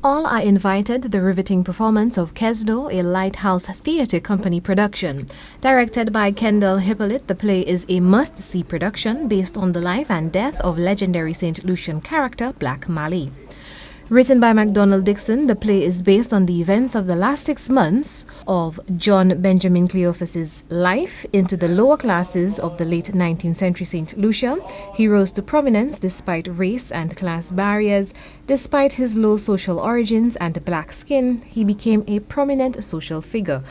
All are invited to the riveting performance of Kesnoh, a Lighthouse Theatre Company production. Directed by Kendall Hippolyte, the play is a must-see production based on the life and death of legendary St. Lucian character Black Mallet. Written by MacDonald Dixon, the play is based on the events of the last 6 months of John Benjamin Cleophas's life into the lower classes of the late 19th century St. Lucia. He rose to prominence despite race and class barriers. Despite his low social origins and black skin, he became a prominent social figure.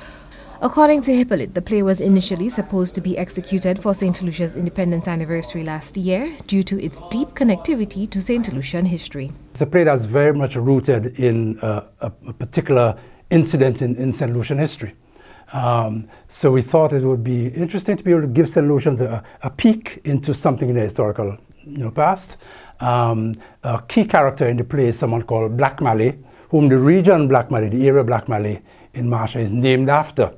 According to Hippolyte, the play was initially supposed to be executed for St. Lucia's independence anniversary last year due to its deep connectivity to St. Lucian history. It's a play that's very much rooted in a particular incident in St. Lucian history. So we thought it would be interesting to be able to give St. Lucians a peek into something in the historical past. A key character in the play is someone called Black Mallet, whom the region Black Mallet, the area Black Mallet in Marcia is named after.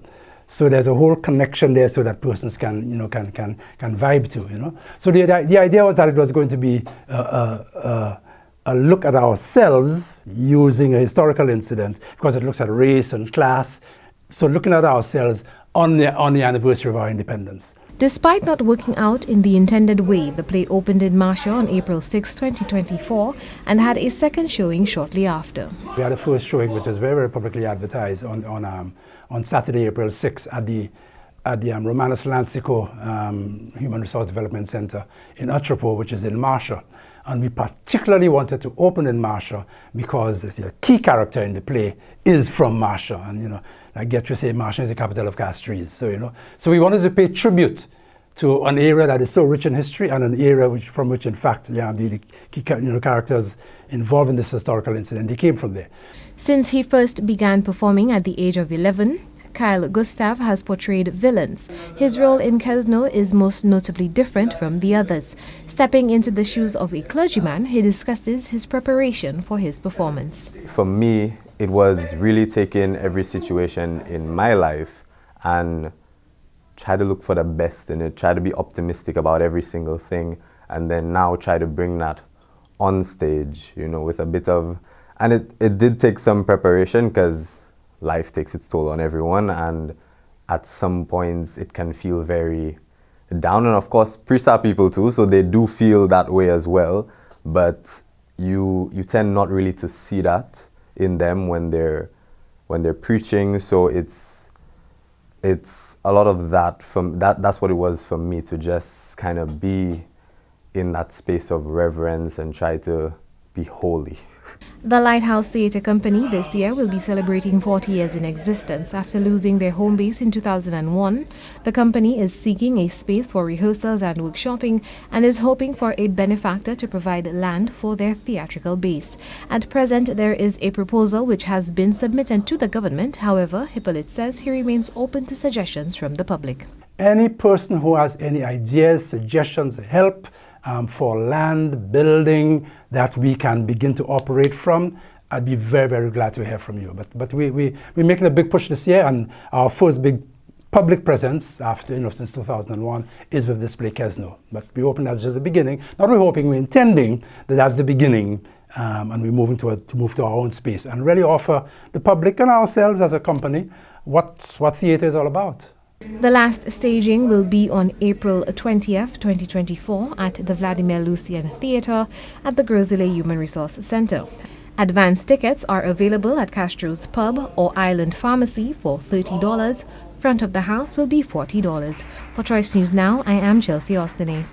So there's a whole connection there, so that persons can vibe to. So the idea was that it was going to be a look at ourselves using a historical incident, because it looks at race and class. So looking at ourselves on the anniversary of our independence. Despite not working out in the intended way, the play opened in Marcia on April 6, 2024 and had a second showing shortly after. We had a first showing, which was very, very publicly advertised on Saturday, April 6 at the Romanus Lancico Human Resource Development Center in Utropo, which is in Marcia. And we particularly wanted to open in Marcia because a key character in the play is from Marcia. And I get to say Marcia is the capital of Castries. So we wanted to pay tribute to an area that is so rich in history, and an area from which, in fact, the key characters involved in this historical incident, they came from there. Since he first began performing at the age of 11, Kyle Gustav has portrayed villains. His role in Kesnoh is most notably different from the others. Stepping into the shoes of a clergyman, he discusses his preparation for his performance. For me, it was really taking every situation in my life and try to look for the best in it, try to be optimistic about every single thing, and then now try to bring that on stage, with a bit of... And it did take some preparation, because life takes its toll on everyone, and at some points it can feel very down. And of course, priests are people too, so they do feel that way as well, but you tend not really to see that in them when they're preaching. So it's a lot of that. That's what it was for me, to just kind of be in that space of reverence and try to be holy. The Lighthouse Theatre Company this year will be celebrating 40 years in existence. After losing their home base in 2001, the company is seeking a space for rehearsals and workshopping, and is hoping for a benefactor to provide land for their theatrical base. At present, there is a proposal which has been submitted to the government. However, Hippolyte says he remains open to suggestions from the public. Any person who has any ideas, suggestions, help for land, building that we can begin to operate from, I'd be very, very glad to hear from you. But we're making a big push this year, and our first big public presence after, since 2001 is with this play Kesnoh. But we hoping that's just the beginning. Not we're hoping, we're intending that that's the beginning, and we're moving to move to our own space and really offer the public and ourselves as a company what theatre is all about. The last staging will be on April 20th, 2024 at the Vladimir Lucian Theatre at the Grozile Human Resource Center. Advance tickets are available at Castro's Pub or Island Pharmacy for $30. Front of the house will be $40. For Choice News Now, I am Chelsea Austinay.